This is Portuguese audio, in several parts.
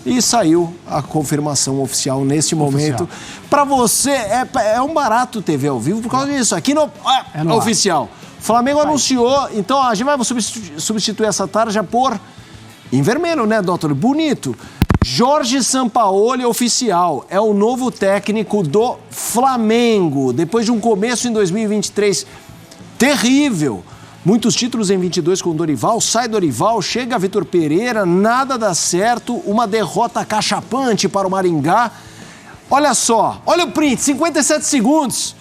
E saiu a confirmação oficial neste momento. Para você, é um barato TV ao vivo por causa disso. Aqui é oficial. O Flamengo anunciou, então a gente vai substituir essa tarja por, em vermelho, né, doutor? Bonito. Jorge Sampaoli oficial. É o novo técnico do Flamengo. Depois de um começo em 2023 terrível. Muitos títulos em 22 com Dorival, sai Dorival, chega Vitor Pereira, nada dá certo, uma derrota cachapante para o Maringá. Olha só, olha o print, 57 segundos.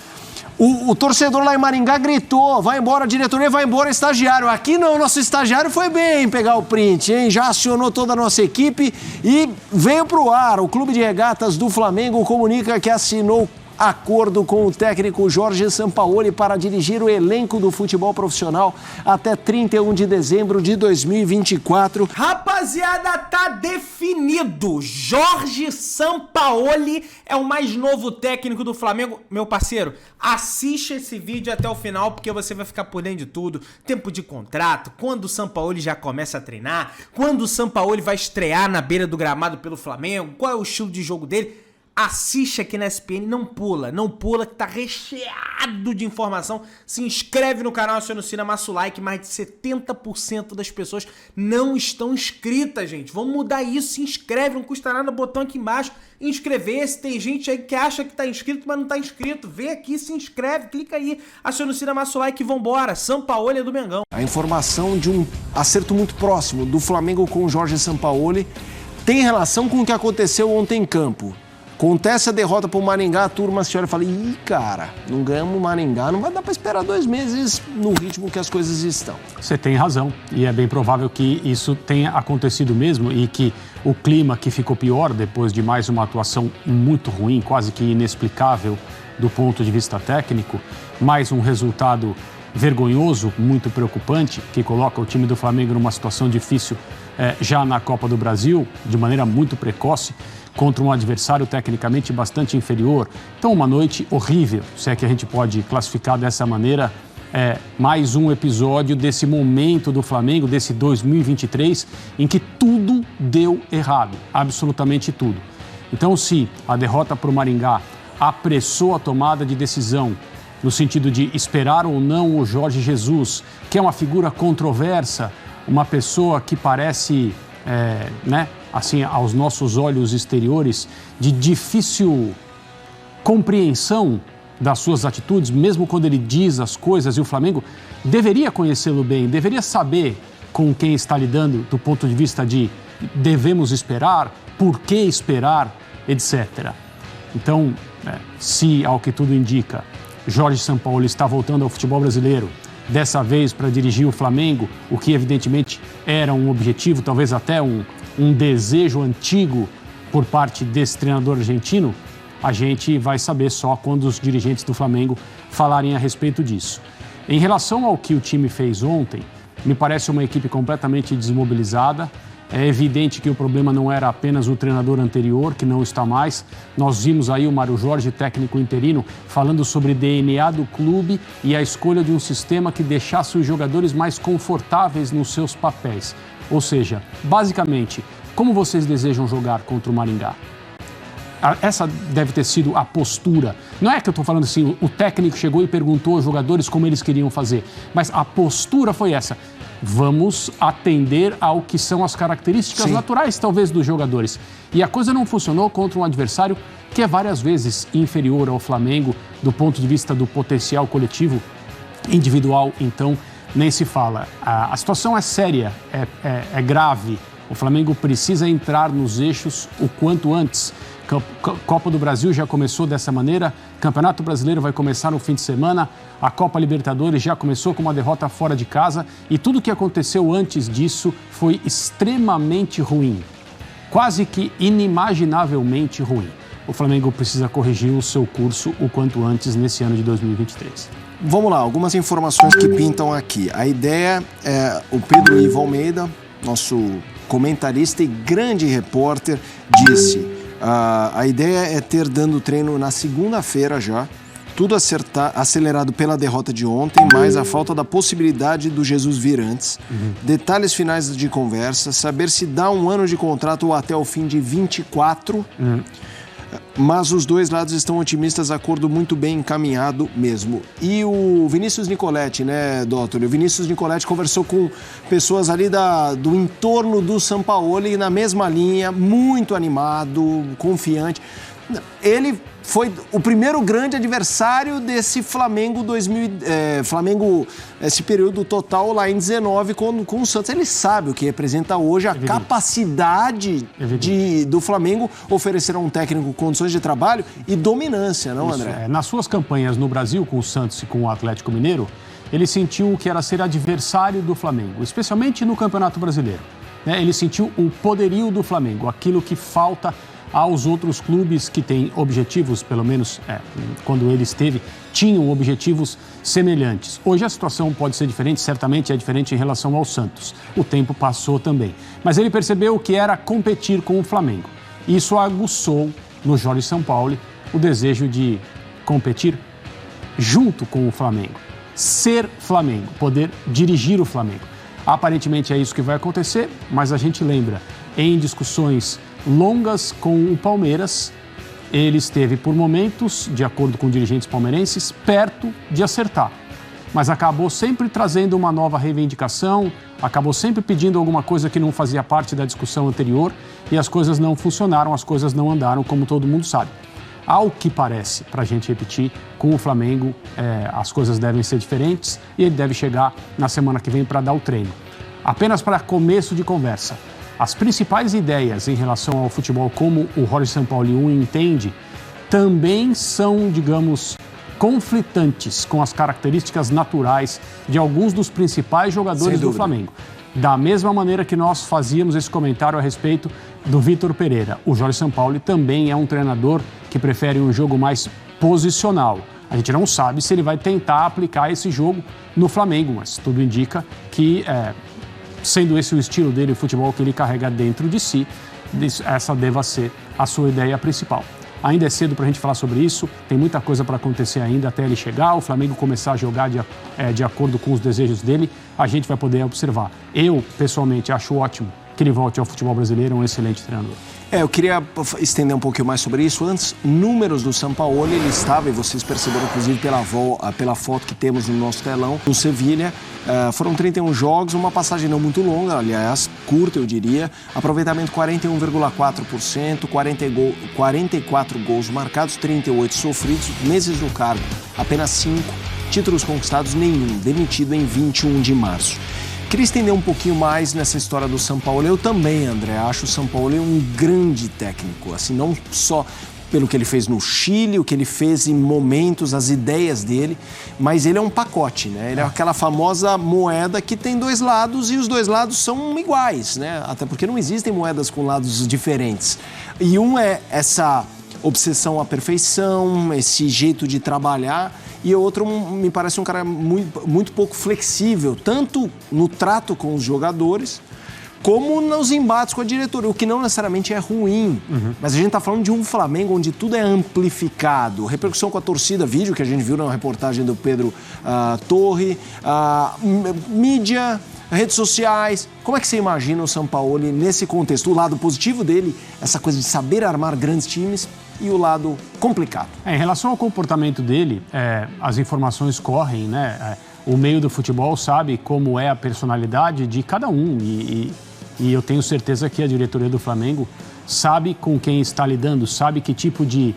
O torcedor lá em Maringá gritou, vai embora a diretoria, vai embora o estagiário. Aqui não, nosso estagiário foi bem em pegar o print, hein? Já acionou toda a nossa equipe e veio para o ar. O Clube de Regatas do Flamengo comunica que assinou acordo com o técnico Jorge Sampaoli para dirigir o elenco do futebol profissional até 31 de dezembro de 2024. Rapaziada, tá definido. Jorge Sampaoli é o mais novo técnico do Flamengo. Meu parceiro, assiste esse vídeo até o final porque você vai ficar por dentro de tudo. Tempo de contrato, quando o Sampaoli já começa a treinar, quando o Sampaoli vai estrear na beira do gramado pelo Flamengo, qual é o estilo de jogo dele. Assiste aqui na SPN, não pula que tá recheado de informação. Se inscreve no canal, aciona o sino, amassa o like. Mais de 70% das pessoas não estão inscritas, gente. Vamos mudar isso, se inscreve, não custa nada, botão aqui embaixo, inscrever-se. Tem gente aí que acha que tá inscrito, mas não tá inscrito. Vem aqui, se inscreve, clica aí, aciona o sino, amassa o like e vambora. Sampaoli é do Mengão. A informação de um acerto muito próximo do Flamengo com o Jorge Sampaoli tem relação com o que aconteceu ontem em campo. Acontece a derrota pro Maringá, a turma se olha e fala, ih, cara, não ganhamos o Maringá, não vai dar para esperar 2 meses no ritmo que as coisas estão. Você tem razão, e é bem provável que isso tenha acontecido mesmo e que o clima que ficou pior depois de mais uma atuação muito ruim, quase que inexplicável do ponto de vista técnico, mais um resultado vergonhoso, muito preocupante, que coloca o time do Flamengo numa situação difícil já na Copa do Brasil, de maneira muito precoce, contra um adversário tecnicamente bastante inferior. Então, uma noite horrível, se é que a gente pode classificar dessa maneira, mais um episódio desse momento do Flamengo, desse 2023, em que tudo deu errado, absolutamente tudo. Então, se a derrota para o Maringá apressou a tomada de decisão, no sentido de esperar ou não o Jorge Jesus, que é uma figura controversa, uma pessoa que parece, assim, aos nossos olhos exteriores, de difícil compreensão das suas atitudes, mesmo quando ele diz as coisas, e o Flamengo deveria conhecê-lo bem, deveria saber com quem está lidando do ponto de vista de devemos esperar, por que esperar, etc. Então, se, ao que tudo indica, Jorge Sampaoli está voltando ao futebol brasileiro, dessa vez para dirigir o Flamengo, o que evidentemente era um objetivo, talvez até um desejo antigo por parte desse treinador argentino, a gente vai saber só quando os dirigentes do Flamengo falarem a respeito disso. Em relação ao que o time fez ontem, me parece uma equipe completamente desmobilizada. É evidente que o problema não era apenas o treinador anterior, que não está mais. Nós vimos aí o Mário Jorge, técnico interino, falando sobre DNA do clube e a escolha de um sistema que deixasse os jogadores mais confortáveis nos seus papéis. Ou seja, basicamente, como vocês desejam jogar contra o Maringá? Essa deve ter sido a postura. Não é que eu estou falando assim, o técnico chegou e perguntou aos jogadores como eles queriam fazer, mas a postura foi essa. Vamos atender ao que são as características naturais, talvez, dos jogadores. E a coisa não funcionou contra um adversário que é várias vezes inferior ao Flamengo do ponto de vista do potencial coletivo. Individual, então, nem se fala. A situação é séria, é grave. O Flamengo precisa entrar nos eixos o quanto antes. Copa do Brasil já começou dessa maneira, Campeonato Brasileiro vai começar no fim de semana, a Copa Libertadores já começou com uma derrota fora de casa e tudo o que aconteceu antes disso foi extremamente ruim, quase que inimaginavelmente ruim. O Flamengo precisa corrigir o seu curso o quanto antes nesse ano de 2023. Vamos lá, algumas informações que pintam aqui. A ideia é o Pedro Ivo Almeida, nosso comentarista e grande repórter, disse... A ideia é ter dando treino na segunda-feira já, Tudo acelerado pela derrota de ontem, mais a falta da possibilidade do Jesus vir antes. Detalhes finais de conversa, saber se dá um ano de contrato ou até o fim de 24. Mas os dois lados estão otimistas, acordo muito bem encaminhado mesmo. E o Vinícius Nicoletti, né, doutor? O Vinícius Nicoletti conversou com pessoas ali do entorno do Sampaoli, na mesma linha, muito animado, confiante. Ele foi o primeiro grande adversário desse Flamengo Flamengo, esse período total lá em 19 com o Santos. Ele sabe o que representa hoje a capacidade do Flamengo oferecer a um técnico condições de trabalho e dominância, não, André? Nas suas campanhas no Brasil, com o Santos e com o Atlético Mineiro, ele sentiu o que era ser adversário do Flamengo, especialmente no Campeonato Brasileiro. Ele sentiu o poderio do Flamengo, aquilo que falta aos outros clubes que têm objetivos, pelo menos quando ele esteve, tinham objetivos semelhantes. Hoje a situação pode ser diferente, certamente é diferente em relação ao Santos. O tempo passou também. Mas ele percebeu o que era competir com o Flamengo. Isso aguçou no Jorge Sampaoli o desejo de competir junto com o Flamengo. Ser Flamengo, poder dirigir o Flamengo. Aparentemente é isso que vai acontecer, mas a gente lembra, em discussões longas com o Palmeiras, ele esteve por momentos, de acordo com dirigentes palmeirenses, perto de acertar. Mas acabou sempre trazendo uma nova reivindicação, acabou sempre pedindo alguma coisa que não fazia parte da discussão anterior e as coisas não funcionaram, as coisas não andaram, como todo mundo sabe. Ao que parece, para a gente repetir, com o Flamengo as coisas devem ser diferentes e ele deve chegar na semana que vem para dar o treino. Apenas para começo de conversa. As principais ideias em relação ao futebol, como o Jorge Sampaoli o entende, também são, digamos, conflitantes com as características naturais de alguns dos principais jogadores do Flamengo. Da mesma maneira que nós fazíamos esse comentário a respeito do Vitor Pereira. O Jorge Sampaoli também é um treinador que prefere um jogo mais posicional. A gente não sabe se ele vai tentar aplicar esse jogo no Flamengo, mas tudo indica que sendo esse o estilo dele, o futebol que ele carrega dentro de si, essa deva ser a sua ideia principal. Ainda é cedo para a gente falar sobre isso, tem muita coisa para acontecer ainda até ele chegar, o Flamengo começar a jogar de acordo com os desejos dele, a gente vai poder observar. Eu, pessoalmente, acho ótimo que ele volte ao futebol brasileiro, é um excelente treinador. Eu queria estender um pouquinho mais sobre isso. Antes, números do Sampaoli, ele estava, e vocês perceberam, inclusive, pela foto que temos no nosso telão, no Sevilha. Foram 31 jogos, uma passagem não muito longa, aliás, curta, eu diria. Aproveitamento 41,4%, 44 gols marcados, 38 sofridos, meses no cargo, apenas 5, títulos conquistados nenhum, demitido em 21 de março. Queria estender um pouquinho mais nessa história do Sampaoli. Eu também, André, acho o Sampaoli um grande técnico, assim, não só pelo que ele fez no Chile, o que ele fez em momentos, as ideias dele, mas ele é um pacote, né? Ele é aquela famosa moeda que tem dois lados e os dois lados são iguais, né? Até porque não existem moedas com lados diferentes. E um é essa obsessão à perfeição, esse jeito de trabalhar, e o outro me parece um cara muito pouco flexível, tanto no trato com os jogadores, como nos embates com a diretoria, o que não necessariamente é ruim. Mas a gente está falando de um Flamengo onde tudo é amplificado. Repercussão com a torcida, vídeo que a gente viu na reportagem do Pedro Torre, mídia, redes sociais. Como é que você imagina o Sampaoli nesse contexto? O lado positivo dele, essa coisa de saber armar grandes times, e o lado complicado. Em relação ao comportamento dele, as informações correm, né? O meio do futebol sabe como é a personalidade de cada um e eu tenho certeza que a diretoria do Flamengo sabe com quem está lidando, sabe que tipo de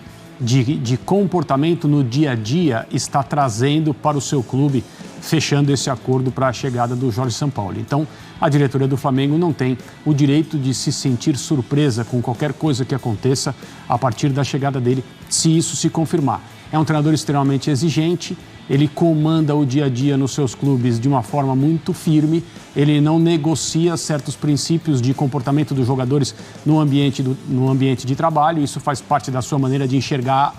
comportamento no dia a dia está trazendo para o seu clube, fechando esse acordo para a chegada do Jorge Sampaoli. Então, a diretoria do Flamengo não tem o direito de se sentir surpresa com qualquer coisa que aconteça a partir da chegada dele, se isso se confirmar. É um treinador extremamente exigente, ele comanda o dia a dia nos seus clubes de uma forma muito firme, ele não negocia certos princípios de comportamento dos jogadores no ambiente de trabalho, isso faz parte da sua maneira de enxergar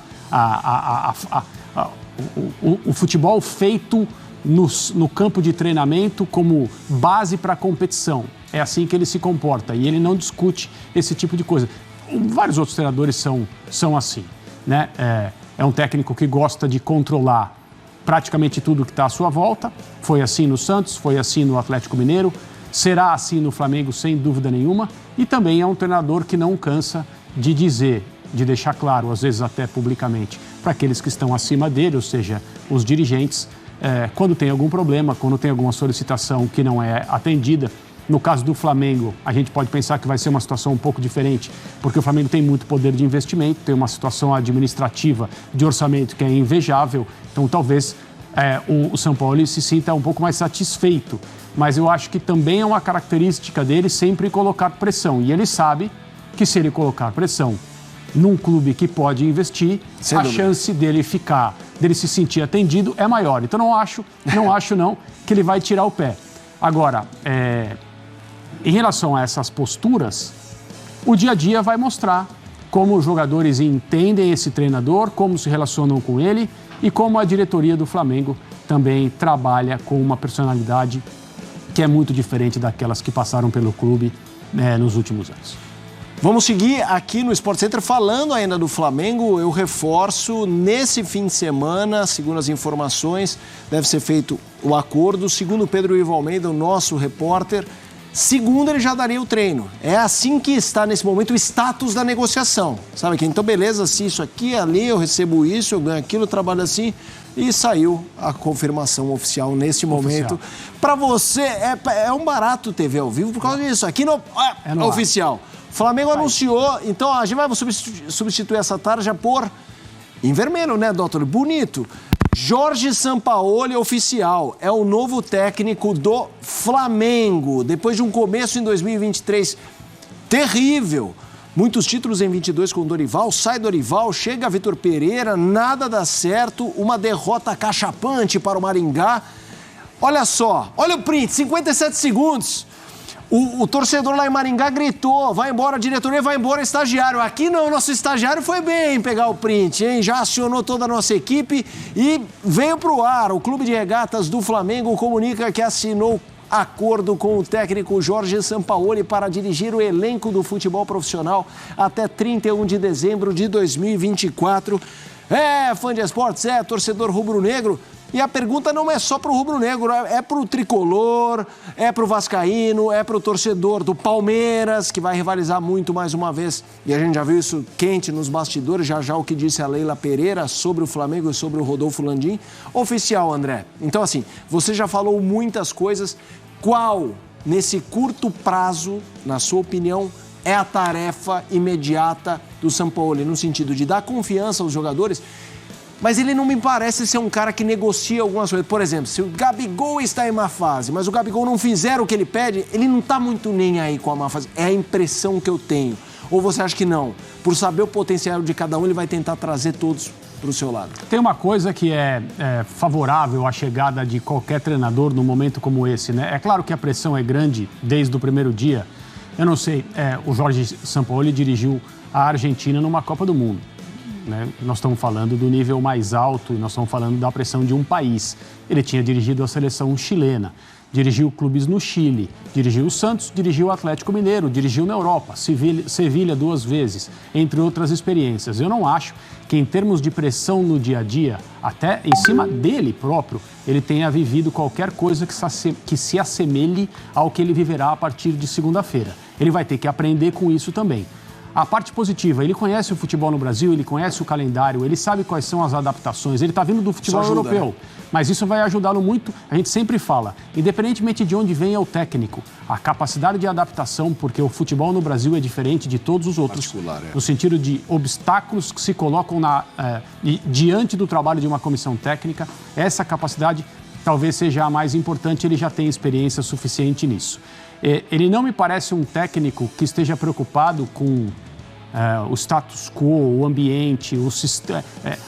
o futebol feito no campo de treinamento como base para a competição. É assim que ele se comporta e ele não discute esse tipo de coisa. Vários outros treinadores são assim, né? É um técnico que gosta de controlar praticamente tudo que está à sua volta. Foi assim no Santos, foi assim no Atlético Mineiro, será assim no Flamengo, sem dúvida nenhuma. E também é um treinador que não cansa de dizer, de deixar claro, às vezes até publicamente, para aqueles que estão acima dele, ou seja, os dirigentes, quando tem algum problema, quando tem alguma solicitação que não é atendida. No caso do Flamengo, a gente pode pensar que vai ser uma situação um pouco diferente, porque o Flamengo tem muito poder de investimento, tem uma situação administrativa de orçamento que é invejável, então talvez o São Paulo se sinta um pouco mais satisfeito. Mas eu acho que também é uma característica dele sempre colocar pressão, e ele sabe que se ele colocar pressão num clube que pode investir, a chance dele se sentir atendido é maior. Então não acho que ele vai tirar o pé. Agora, em relação a essas posturas, o dia a dia vai mostrar como os jogadores entendem esse treinador, como se relacionam com ele e como a diretoria do Flamengo também trabalha com uma personalidade que é muito diferente daquelas que passaram pelo clube nos últimos anos. Vamos seguir aqui no Sport Center falando ainda do Flamengo. Eu reforço, nesse fim de semana, segundo as informações, deve ser feito o acordo. Segundo Pedro Ivo Almeida, o nosso repórter, segundo ele já daria o treino. É assim que está nesse momento o status da negociação. Sabe que então beleza, se isso aqui, ali, eu recebo isso, eu ganho aquilo, eu trabalho assim. E saiu a confirmação oficial neste momento. Para você, é um barato TV ao vivo por causa disso. Aqui no oficial. Flamengo anunciou, então a gente vai substituir essa tarja por, em vermelho, né, doutor? Bonito. Jorge Sampaoli oficial, é o novo técnico do Flamengo. Depois de um começo em 2023 terrível, muitos títulos em 22 com Dorival, sai Dorival, chega Vitor Pereira, nada dá certo, uma derrota cachapante para o Maringá. Olha só, olha o print, 57 segundos. O torcedor lá em Maringá gritou, vai embora a diretoria, vai embora o estagiário. Aqui não, nosso estagiário foi bem pegar o print, hein? Já acionou toda a nossa equipe e veio para o ar. O Clube de Regatas do Flamengo comunica que assinou acordo com o técnico Jorge Sampaoli para dirigir o elenco do futebol profissional até 31 de dezembro de 2024. Fã de esportes, torcedor rubro-negro. E a pergunta não é só para o rubro-negro, é para o tricolor, é para o vascaíno, é para o torcedor do Palmeiras, que vai rivalizar muito mais uma vez. E a gente já viu isso quente nos bastidores, já o que disse a Leila Pereira sobre o Flamengo e sobre o Rodolfo Landim. Oficial, André. Então, assim, você já falou muitas coisas. Qual, nesse curto prazo, na sua opinião, é a tarefa imediata do Sampaoli, no sentido de dar confiança aos jogadores? Mas ele não me parece ser um cara que negocia algumas coisas. Por exemplo, se o Gabigol está em má fase, mas o Gabigol não fizer o que ele pede, ele não está muito nem aí com a má fase. É a impressão que eu tenho. Ou você acha que não? Por saber o potencial de cada um, ele vai tentar trazer todos para o seu lado. Tem uma coisa que é favorável à chegada de qualquer treinador num momento como esse, né? É claro que a pressão é grande desde o primeiro dia. Eu não sei, o Jorge Sampaoli dirigiu a Argentina numa Copa do Mundo. Né? Nós estamos falando do nível mais alto, nós estamos falando da pressão de um país. Ele tinha dirigido a seleção chilena, dirigiu clubes no Chile, dirigiu o Santos, dirigiu o Atlético Mineiro, dirigiu na Europa, Sevilha 2 vezes, entre outras experiências. Eu não acho que, em termos de pressão no dia a dia, até em cima dele próprio, ele tenha vivido qualquer coisa que se assemelhe ao que ele viverá a partir de segunda-feira. Ele vai ter que aprender com isso também. A parte positiva, ele conhece o futebol no Brasil, ele conhece o calendário, ele sabe quais são as adaptações, ele está vindo do futebol europeu, né? Mas isso vai ajudá-lo muito, a gente sempre fala, independentemente de onde venha o técnico, a capacidade de adaptação, porque o futebol no Brasil é diferente de todos os outros, no sentido de obstáculos que se colocam diante do trabalho de uma comissão técnica, essa capacidade talvez seja a mais importante, ele já tem experiência suficiente nisso. Ele não me parece um técnico que esteja preocupado com o status quo, o ambiente,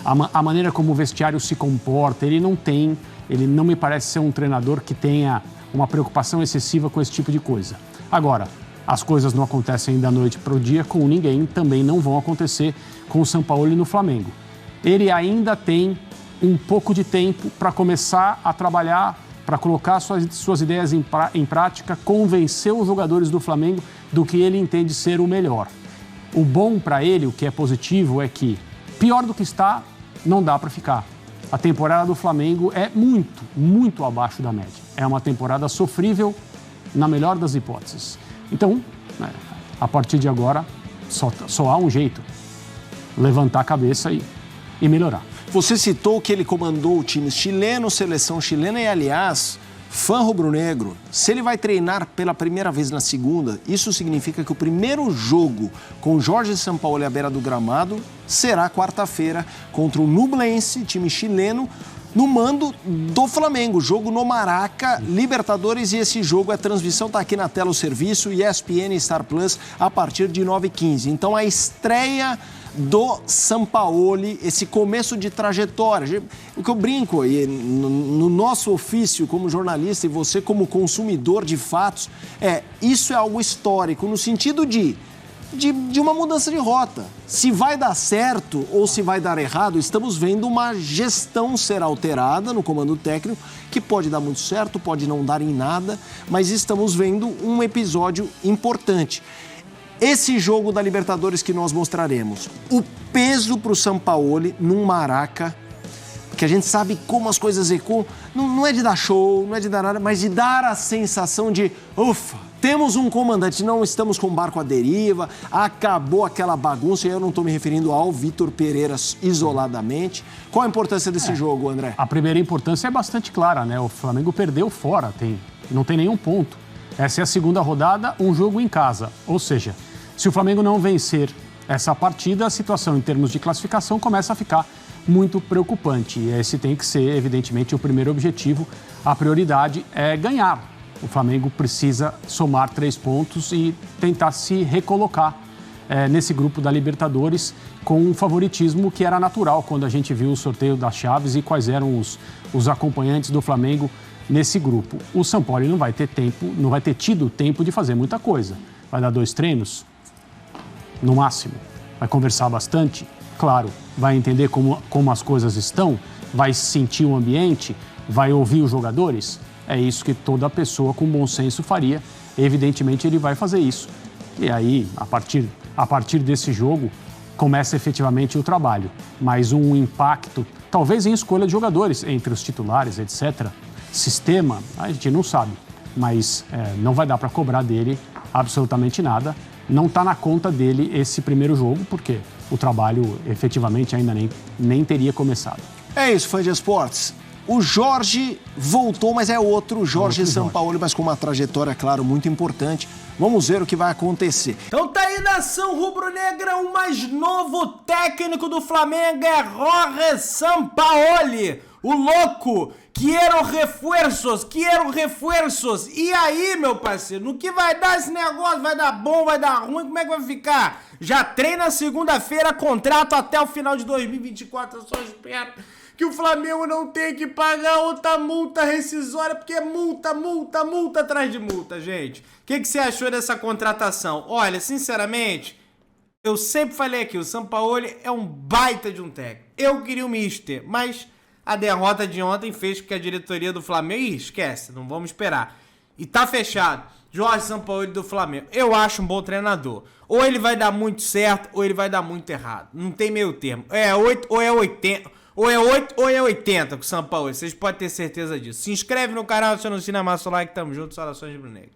a maneira como o vestiário se comporta. Ele não me parece ser um treinador que tenha uma preocupação excessiva com esse tipo de coisa. Agora, as coisas não acontecem da noite para o dia com ninguém, também não vão acontecer com o Sampaoli no Flamengo. Ele ainda tem um pouco de tempo para começar a trabalhar, para colocar suas ideias em prática, convencer os jogadores do Flamengo do que ele entende ser o melhor. O bom para ele, o que é positivo, é que, pior do que está, não dá para ficar. A temporada do Flamengo é muito, muito abaixo da média. É uma temporada sofrível, na melhor das hipóteses. Então, a partir de agora, só há um jeito: levantar a cabeça e melhorar. Você citou que ele comandou o time chileno, seleção chilena e, aliás, fã rubro-negro. Se ele vai treinar pela primeira vez na segunda, isso significa que o primeiro jogo com Jorge Sampaoli à beira do gramado será quarta-feira contra o Nublense, time chileno, no mando do Flamengo. Jogo no Maraca, Libertadores, e esse jogo, a transmissão está aqui na tela, o serviço ESPN Star Plus, a partir de 9h15. Então, a estreia do Sampaoli, esse começo de trajetória. O que eu brinco aí, no nosso ofício como jornalista e você como consumidor de fatos, isso é algo histórico, no sentido de uma mudança de rota. Se vai dar certo ou se vai dar errado, estamos vendo uma gestão ser alterada no comando técnico, que pode dar muito certo, pode não dar em nada, mas estamos vendo um episódio importante. Esse jogo da Libertadores que nós mostraremos, o peso para o Sampaoli num Maraca, porque a gente sabe como as coisas ecoam, não é de dar show, não é de dar nada, mas de dar a sensação de, ufa, temos um comandante, não estamos com o barco à deriva, acabou aquela bagunça, e eu não estou me referindo ao Vitor Pereira isoladamente. Qual a importância desse jogo, André? A primeira importância é bastante clara, né? O Flamengo perdeu fora, não tem nenhum ponto. Essa é a segunda rodada, um jogo em casa. Ou seja, se o Flamengo não vencer essa partida, a situação em termos de classificação começa a ficar muito preocupante. E esse tem que ser, evidentemente, o primeiro objetivo. A prioridade é ganhar. O Flamengo precisa somar 3 pontos e tentar se recolocar nesse grupo da Libertadores com um favoritismo que era natural quando a gente viu o sorteio das chaves e quais eram os acompanhantes do Flamengo nesse grupo. O Sampaoli não vai ter tido tempo de fazer muita coisa. Vai dar 2 treinos, no máximo. Vai conversar bastante, claro. Vai entender como as coisas estão, vai sentir o ambiente, vai ouvir os jogadores. É isso que toda pessoa com bom senso faria. Evidentemente, ele vai fazer isso. E aí, a partir desse jogo, começa efetivamente o trabalho. Mas um impacto, talvez em escolha de jogadores, entre os titulares, etc., sistema, a gente não sabe, mas não vai dar para cobrar dele absolutamente nada. Não está na conta dele esse primeiro jogo, porque o trabalho efetivamente ainda nem teria começado. É isso, fã de esportes. O Jorge voltou, mas é outro Jorge Sampaoli, mas com uma trajetória, claro, muito importante. Vamos ver o que vai acontecer. Então tá aí, nação rubro-negra, o mais novo técnico do Flamengo é Jorge Sampaoli, o louco. Quero reforços. E aí, meu parceiro, no que vai dar esse negócio? Vai dar bom, vai dar ruim? Como é que vai ficar? Já treina segunda-feira, contrato até o final de 2024. Eu só espero que o Flamengo não tenha que pagar outra multa rescisória, porque é multa atrás de multa, gente. O que você achou dessa contratação? Olha, sinceramente, eu sempre falei aqui, o Sampaoli é um baita de um técnico. Eu queria o Mister, mas a derrota de ontem fez com que a diretoria do Flamengo... esquece, não vamos esperar. E tá fechado. Jorge Sampaoli do Flamengo. Eu acho um bom treinador. Ou ele vai dar muito certo, ou ele vai dar muito errado. Não tem meio termo. É 8 ou é 80. Ou é 8 ou é 80 com o Sampaoli. Vocês podem ter certeza disso. Se inscreve no canal, aciona o sininho, amassa o like. Tamo junto. Saudações de Bruno Negro.